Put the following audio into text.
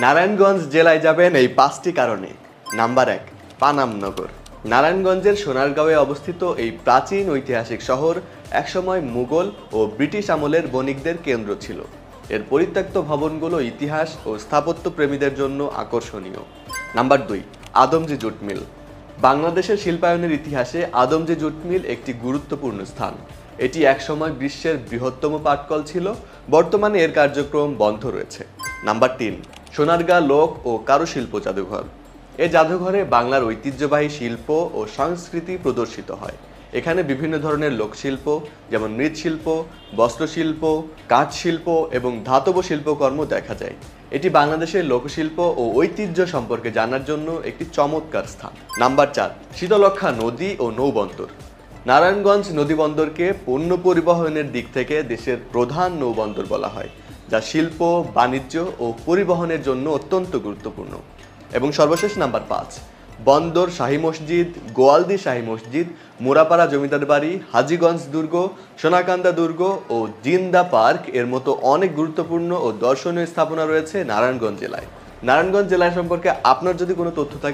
নারায়ণগঞ্জ জেলায় যাবেন এই 5টি কারণে। নাম্বার 1, পানামনগর। নারায়ণগঞ্জের সোনারগাঁওয়ে অবস্থিত এই প্রাচীন ঐতিহাসিক শহর একসময় মুঘল ও ব্রিটিশ আমলের বণিকদের কেন্দ্র ছিল। এর পরিত্যক্ত ভবনগুলো ইতিহাস ও স্থাপত্য প্রেমীদের জন্য আকর্ষণীয়। Number 2, Adamjee jute mill. বাংলাদেশের শিল্পায়নের ইতিহাসে আদমজী জুট মিল একটি গুরুত্বপূর্ণ স্থান। এটি একসময় বিশ্বের বৃহত্তম পাটকল ছিল, বর্তমানে এর কার্যক্রম বন্ধ রয়েছে। নাম্বার 3, সোনারগাঁ লোক ও কারুশিল্প জাদুঘর। এই জাদুঘরে বাংলার ঐতিহ্যবাহী শিল্প ও সংস্কৃতি প্রদর্শিত হয়। এখানে বিভিন্ন ধরনের লোকশিল্প যেমন মৃৎশিল্প, বস্ত্রশিল্প, কাঠশিল্প এবং ধাতব শিল্পকর্ম দেখা যায়। এটি বাংলাদেশের লোকশিল্প ও ঐতিহ্য সম্পর্কে জানার জন্য একটি চমৎকার স্থান। নাম্বার 4, শীতলক্ষ্যা নদী ও নৌবন্দর। নারায়ণগঞ্জ নদীবন্দরকে পণ্য পরিবহনের দিক থেকে দেশের প্রধান নৌবন্দর বলা হয়, যা শিল্প, বাণিজ্য ও পরিবহনের জন্য অত্যন্ত গুরুত্বপূর্ণ। এবং সর্বশেষ নাম্বার 5, বন্দর শাহী মসজিদ, গোয়ালদি শাহী মসজিদ, মোরাপাড়া জমিদার বাড়ি, হাজীগঞ্জ দুর্গ, সোনাকান্দা দুর্গ ও জিন্দা পার্ক এর মতো অনেক গুরুত্বপূর্ণ ও দর্শনীয় স্থাপনা রয়েছে নারায়ণগঞ্জ জেলায়। নারায়ণগঞ্জ জেলা সম্পর্কে আপনার যদি কোনো তথ্য থাকে